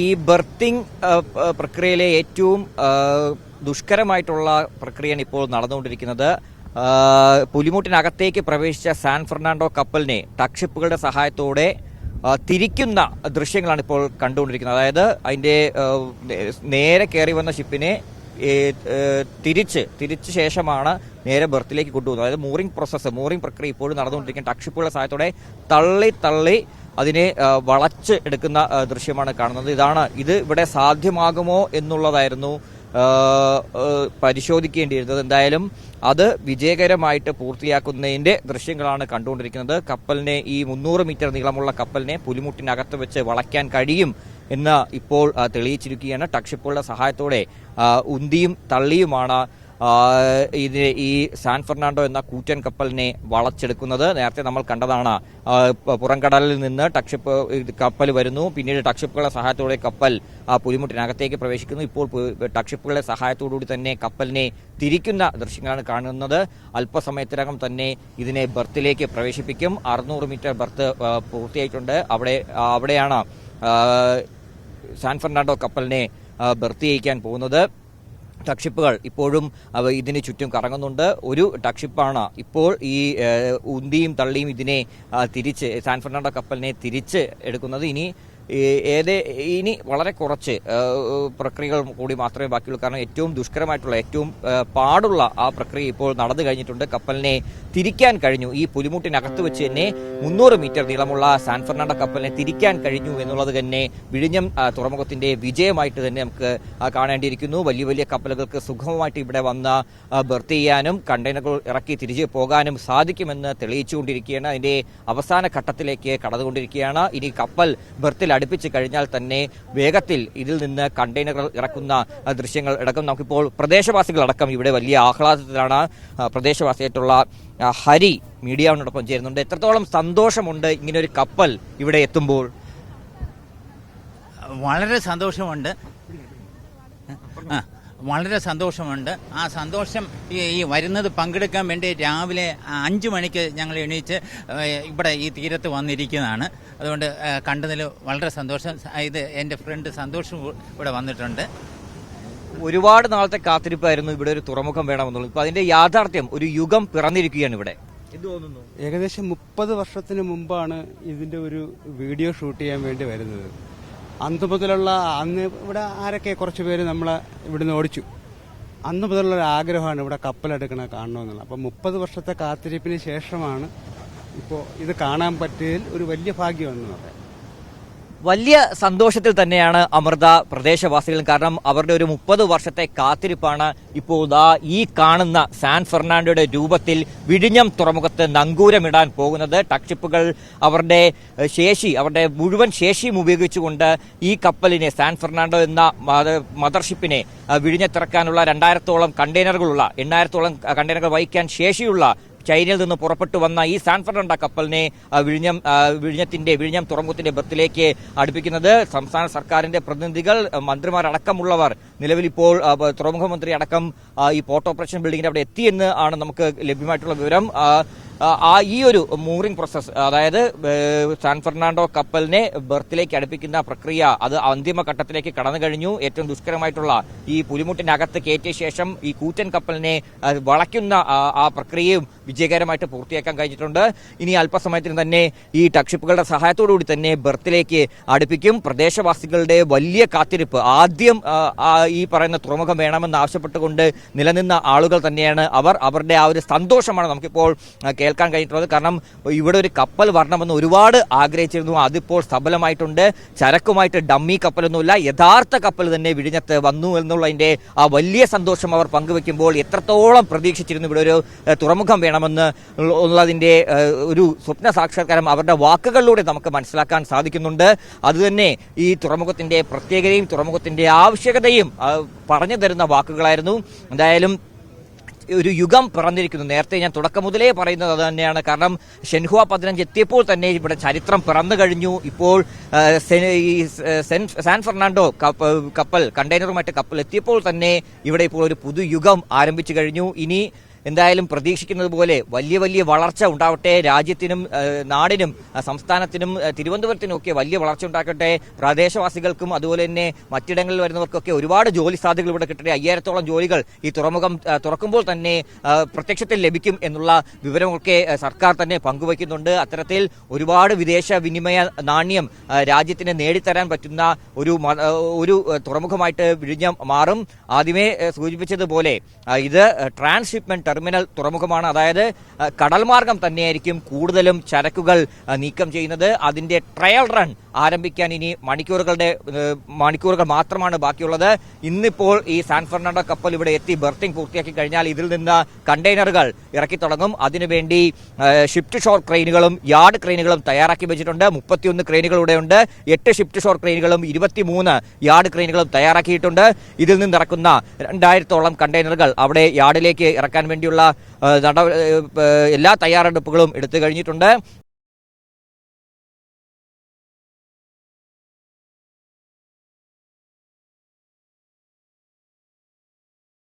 ഈ ബർത്തിങ് പ്രക്രിയയിലെ ഏറ്റവും ദുഷ്കരമായിട്ടുള്ള പ്രക്രിയയാണ് ഇപ്പോൾ നടന്നുകൊണ്ടിരിക്കുന്നത്. പുലിമുട്ടിനകത്തേക്ക് പ്രവേശിച്ച സാൻ ഫെർണാണ്ടോ കപ്പലിനെ ടക്ഷിപ്പുകളുടെ സഹായത്തോടെ തിരിക്കുന്ന ദൃശ്യങ്ങളാണ് ഇപ്പോൾ കണ്ടുകൊണ്ടിരിക്കുന്നത്. അതായത് അതിന്റെ നേരെ കയറി വന്ന ഷിപ്പിനെ തിരിച്ച് ശേഷമാണ് നേരെ ബർത്തിലേക്ക് കൊണ്ടുപോകുന്നത്. അതായത് മൂറിംഗ് പ്രക്രിയ ഇപ്പോഴും നടന്നുകൊണ്ടിരിക്കുന്ന ടക്ഷിപ്പുകളുടെ സഹായത്തോടെ തള്ളി അതിനെ വളച്ച് എടുക്കുന്ന ദൃശ്യമാണ് കാണുന്നത്. ഇത് ഇവിടെ സാധ്യമാകുമോ എന്നുള്ളതായിരുന്നു പരിശോധിക്കേണ്ടിയിരുന്നത്. എന്തായാലും അത് വിജയകരമായിട്ട് പൂർത്തിയാക്കുന്നതിന്റെ ദൃശ്യങ്ങളാണ് കണ്ടുകൊണ്ടിരിക്കുന്നത്. കപ്പലിനെ, ഈ 300 മീറ്റർ നീളമുള്ള കപ്പലിനെ പുലിമുട്ടിനകത്ത് വെച്ച് വളയ്ക്കാൻ കഴിയും എന്ന് ഇപ്പോൾ തെളിയിച്ചിരിക്കുകയാണ്. ടക്ഷിപ്പുകളുടെ സഹായത്തോടെ ഉന്തിയും തള്ളിയുമാണ് ഈ സാൻ ഫെർണാണ്ടോ എന്ന കൂറ്റൻ കപ്പലിനെ വളച്ചെടുക്കുന്നത്. നേരത്തെ നമ്മൾ കണ്ടതാണ്, പുറംകടലിൽ നിന്ന് കപ്പൽ വരുന്നു, പിന്നീട് ടക്ഷിപ്പുകളുടെ സഹായത്തോടെ കപ്പൽ പുലിമുട്ടിനകത്തേക്ക് പ്രവേശിക്കുന്നു. ഇപ്പോൾ ടക്ഷിപ്പുകളുടെ സഹായത്തോടുകൂടി തന്നെ കപ്പലിനെ തിരിക്കുന്ന ദൃശ്യങ്ങളാണ് കാണുന്നത്. അല്പസമയത്തിനകം തന്നെ ഇതിനെ ബർത്തിലേക്ക് പ്രവേശിപ്പിക്കും. 600 മീറ്റർ ബർത്ത് പൂർത്തിയായിട്ടുണ്ട്. അവിടെയാണ് സാൻ ഫെർണാണ്ടോ കപ്പലിനെ ബർത്ത് ചെയ്യിക്കാൻ പോകുന്നത്. ടക്ഷിപ്പുകൾ ഇപ്പോഴും ഇതിന് ചുറ്റും കറങ്ങുന്നുണ്ട്. ഒരു ടക്ഷിപ്പാണ് ഇപ്പോൾ ഈ ഉന്തിയും തള്ളിയും ഇതിനെ സാൻ ഫെർണാണ്ടോ കപ്പലിനെ തിരിച്ച് എടുക്കുന്നത്. ഇനി വളരെ കുറച്ച് പ്രക്രിയകൾ കൂടി മാത്രമേ ബാക്കിയുള്ളൂ. കാരണം ഏറ്റവും ദുഷ്കരമായിട്ടുള്ള, ഏറ്റവും പാടുള്ള ആ പ്രക്രിയ ഇപ്പോൾ നടന്നു കഴിഞ്ഞിട്ടുണ്ട്. കപ്പലിനെ തിരിക്കാൻ കഴിഞ്ഞു. ഈ പുലിമുട്ടിനകത്ത് വെച്ച് തന്നെ 300 മീറ്റർ നീളമുള്ള സാൻ ഫെർണാണ്ടോ കപ്പലിനെ തിരിക്കാൻ കഴിഞ്ഞു എന്നുള്ളത് തന്നെ വിഴിഞ്ഞം തുറമുഖത്തിന്റെ വിജയമായിട്ട് തന്നെ നമുക്ക് കാണേണ്ടിയിരിക്കുന്നു. വലിയ വലിയ കപ്പലുകൾക്ക് സുഗമമായിട്ട് ഇവിടെ വന്ന് ബർത്ത് ചെയ്യാനും കണ്ടെയ്നറുകൾ ഇറക്കി തിരികെ പോകാനും സാധിക്കുമെന്ന് തെളിയിച്ചുകൊണ്ടിരിക്കുകയാണ്. അതിന്റെ അവസാന ഘട്ടത്തിലേക്ക് കടന്നുകൊണ്ടിരിക്കുകയാണ്. ഇനി കപ്പൽ ബർത്തിൽ അടുപ്പിച്ച് കഴിഞ്ഞാൽ തന്നെ വേഗത്തിൽ ഇതിൽ നിന്ന് കണ്ടെയ്നറുകൾ ഇറക്കുന്ന ദൃശ്യങ്ങൾ അടക്കം നമുക്കിപ്പോൾ പ്രദേശവാസികളടക്കം ഇവിടെ വലിയ ആഹ്ലാദത്തിലാണ്. പ്രദേശവാസിയായിട്ടുള്ള ഹരി മീഡിയയോടൊപ്പം ചേരുന്നുണ്ട്. എത്രത്തോളം സന്തോഷമുണ്ട് ഇങ്ങനെ ഒരു കപ്പൽ ഇവിടെ എത്തുമ്പോൾ? വളരെ സന്തോഷമുണ്ട്. ആ സന്തോഷം ഈ വരുന്നത് പങ്കെടുക്കാൻ വേണ്ടി രാവിലെ 5 മണിക്ക് ഞങ്ങൾ എണീച്ച് ഇവിടെ ഈ തീരത്ത് വന്നിരിക്കുന്നതാണ്. അതുകൊണ്ട് കണ്ടതിൽ വളരെ സന്തോഷം. ഇത് എൻ്റെ ഫ്രണ്ട് സന്തോഷം ഇവിടെ വന്നിട്ടുണ്ട്. ഒരുപാട് നാളത്തെ കാത്തിരിപ്പായിരുന്നു ഇവിടെ ഒരു തുറമുഖം വേണമെന്നുള്ളത്. ഇപ്പൊ അതിന്റെ യാഥാർത്ഥ്യം, ഒരു യുഗം പിറന്നിരിക്കുകയാണ് ഇവിടെ. എന്ത് തോന്നുന്നു? ഏകദേശം 30 വർഷത്തിന് മുമ്പാണ് ഇതിന്റെ ഒരു വീഡിയോ ഷൂട്ട് ചെയ്യാൻ വേണ്ടി വരുന്നത്. അന്ന് ഇവിടെ ആരൊക്കെ കുറച്ച് പേര് നമ്മളെ ഇവിടുന്ന് ഓടിച്ചു. അന്ന് മുതലുള്ള ഒരു ആഗ്രഹമാണ് ഇവിടെ കപ്പലെടുക്കണ കാണണമെന്നുള്ളത്. അപ്പം 30 വർഷത്തെ കാത്തിരിപ്പിന് ശേഷമാണ് ഇപ്പോൾ ഇത് കാണാൻ പറ്റിയതിൽ ഒരു വലിയ ഭാഗ്യമെന്ന് പറയാം. വലിയ സന്തോഷത്തിൽ തന്നെയാണ് അമൃത പ്രദേശവാസികൾ. കാരണം അവരുടെ ഒരു 30 വർഷത്തെ കാത്തിരിപ്പാണ് ഇപ്പോൾ ഈ കാണുന്ന സാൻ ഫെർണാണ്ടോയുടെ രൂപത്തിൽ വിഴിഞ്ഞം തുറമുഖത്ത് നങ്കൂരമിടാൻ പോകുന്നത്. ടക്ഷിപ്പുകൾ അവരുടെ മുഴുവൻ ശേഷിയും ഉപയോഗിച്ചുകൊണ്ട് ഈ കപ്പലിനെ, സാൻ ഫെർണാണ്ടോ എന്ന മദർഷിപ്പിനെ വിഴിഞ്ഞത്തിറക്കാനുള്ള 2000-ഓളം കണ്ടെയ്നറുകളുള്ള 8000-ഓളം കണ്ടെയ്നറുകൾ വഹിക്കാൻ ശേഷിയുള്ള ചൈനയിൽ നിന്ന് പുറപ്പെട്ടു വന്ന ഈ സാൻ ഫെർണാണ്ടോ കപ്പലിനെ വിഴിഞ്ഞം തുറമുഖത്തിന്റെ ബർത്തിലേക്ക് അടുപ്പിക്കുന്നത് സംസ്ഥാന സർക്കാരിന്റെ പ്രതിനിധികൾ, മന്ത്രിമാരടക്കമുള്ളവർ നിലവിലിപ്പോൾ തുറമുഖ മന്ത്രി അടക്കം ഈ പോർട്ട് ഓപ്പറേഷൻ ബിൽഡിംഗിന്റെ അവിടെ എത്തിയെന്ന് ആണ് നമുക്ക് ലഭ്യമായിട്ടുള്ള വിവരം. ഈ ഒരു മൂറിംഗ് പ്രോസസ്, അതായത് സാൻ ഫെർണാണ്ടോ കപ്പലിനെ ബർത്തിലേക്ക് അടുപ്പിക്കുന്ന പ്രക്രിയ, അത് അന്തിമഘട്ടത്തിലേക്ക് കടന്നു കഴിഞ്ഞു. ഏറ്റവും ദുഷ്കരമായിട്ടുള്ള ഈ പുലിമുട്ടിനകത്ത് കയറ്റിയ ശേഷം ഈ കൂറ്റൻ കപ്പലിനെ വളയ്ക്കുന്ന ആ പ്രക്രിയയും വിജയകരമായിട്ട് പൂർത്തിയാക്കാൻ കഴിഞ്ഞിട്ടുണ്ട്. ഇനി അല്പസമയത്തിന് തന്നെ ഈ ടക്ഷിപ്പുകളുടെ സഹായത്തോടുകൂടി തന്നെ ബർത്തിലേക്ക് അടുപ്പിക്കും. പ്രദേശവാസികളുടെ വലിയ കാത്തിരിപ്പ്, ആദ്യം ഈ പറയുന്ന തുറമുഖം വേണമെന്ന് ആവശ്യപ്പെട്ടുകൊണ്ട് നിലനിന്ന ആളുകൾ തന്നെയാണ് അവരുടെ ആ ഒരു സന്തോഷമാണ് നമുക്കിപ്പോൾ കേൾക്കാൻ കഴിഞ്ഞിട്ടുള്ളത്. കാരണം ഇവിടെ ഒരു കപ്പൽ വരണമെന്ന് ഒരുപാട് ആഗ്രഹിച്ചിരുന്നു. അതിപ്പോൾ സഫലമായിട്ടുണ്ട്. ചരക്കുമായിട്ട് ഡമ്മി കപ്പലൊന്നുമില്ല, യഥാർത്ഥ കപ്പൽ തന്നെ വിഴിഞ്ഞത്ത് വന്നു എന്നുള്ളതിന്റെ ആ വലിയ സന്തോഷം അവർ പങ്കുവെക്കുമ്പോൾ എത്രത്തോളം പ്രതീക്ഷിച്ചിരുന്നു ഇവിടെ ഒരു തുറമുഖം വേണമെന്ന് ഉള്ളതിന്റെ ഒരു സ്വപ്ന സാക്ഷാത്കാരം അവരുടെ വാക്കുകളിലൂടെ നമുക്ക് മനസ്സിലാക്കാൻ സാധിക്കുന്നുണ്ട്. അതുതന്നെ ഈ തുറമുഖത്തിന്റെ പ്രത്യേകതയും തുറമുഖത്തിന്റെ ആവശ്യകതയും പറഞ്ഞു തരുന്ന വാക്കുകളായിരുന്നു. എന്തായാലും ഒരു യുഗം പിറന്നിരിക്കുന്നു. നേരത്തെ ഞാൻ തുടക്കം മുതലേ പറയുന്നത് അത് തന്നെയാണ്. കാരണം ഷെൻഹുവ 15 എത്തിയപ്പോൾ തന്നെ ഇവിടെ ചരിത്രം പിറന്നു കഴിഞ്ഞു. ഇപ്പോൾ സാൻ ഫെർണാണ്ടോ കപ്പൽ, കണ്ടെയ്നറുമായിട്ട് കപ്പൽ എത്തിയപ്പോൾ തന്നെ ഇവിടെ ഇപ്പോൾ ഒരു പുതുയുഗം ആരംഭിച്ചു കഴിഞ്ഞു. ഇനി എന്തായാലും പ്രതീക്ഷിക്കുന്നത് പോലെ വലിയ വലിയ വളർച്ച ഉണ്ടാവട്ടെ, രാജ്യത്തിനും നാടിനും സംസ്ഥാനത്തിനും തിരുവനന്തപുരത്തിനും ഒക്കെ വലിയ വളർച്ച ഉണ്ടാക്കട്ടെ. പ്രദേശവാസികൾക്കും അതുപോലെ തന്നെ മറ്റിടങ്ങളിൽ വരുന്നവർക്കൊക്കെ ഒരുപാട് ജോലി സാധ്യതകൾ ഇവിടെ കിട്ടട്ടെ. 5000-ഓളം ജോലികൾ ഈ തുറമുഖം തുറക്കുമ്പോൾ തന്നെ പ്രത്യക്ഷത്തിൽ ലഭിക്കും എന്നുള്ള വിവരമൊക്കെ സർക്കാർ തന്നെ പങ്കുവയ്ക്കുന്നുണ്ട്. അത്തരത്തിൽ ഒരുപാട് വിദേശ വിനിമയ നാണ്യം രാജ്യത്തിന് നേടിത്തരാൻ പറ്റുന്ന ഒരു തുറമുഖമായിട്ട് വിഴിഞ്ഞം മാറും. ആദ്യമേ സൂചിപ്പിച്ചതുപോലെ ഇത് ട്രാൻസ്ഷിപ്മെന്റ് ടെർമിനൽ തുറമുഖമാണ്. അതായത് കടൽ മാർഗം തന്നെയായിരിക്കും കൂടുതലും ചരക്കുകൾ നീക്കം ചെയ്യുന്നത്. അതിന്റെ ട്രയൽ റൺ ആരംഭിക്കാൻ ഇനി മണിക്കൂറുകൾ മാത്രമാണ് ബാക്കിയുള്ളത്. ഇന്നിപ്പോൾ ഈ സാൻ ഫെർണാണ്ടോ കപ്പൽ ഇവിടെ എത്തി ബർത്തിങ് പൂർത്തിയാക്കി കഴിഞ്ഞാൽ ഇതിൽ നിന്ന് കണ്ടെയ്നറുകൾ ഇറക്കി തുടങ്ങും. അതിനുവേണ്ടി ഷിഫ്റ്റ് ഷോർ ക്രെയിനുകളും യാർഡ് ക്രെയിനുകളും തയ്യാറാക്കി വെച്ചിട്ടുണ്ട്. 31 ക്രെയിനുകൾ ഇവിടെയുണ്ട്. 8 ഷിഫ്റ്റ് ഷോർ ക്രെയിനുകളും 23 യാർഡ് ക്രെയിനുകളും തയ്യാറാക്കിയിട്ടുണ്ട്. ഇതിൽ നിന്ന് ഇറക്കുന്ന 2000-ഓളം കണ്ടെയ്നറുകൾ അവിടെ യാർഡിലേക്ക് ഇറക്കാൻ വേണ്ടിയുള്ള എല്ലാ തയ്യാറെടുപ്പുകളും എടുത്തു കഴിഞ്ഞിട്ടുണ്ട്.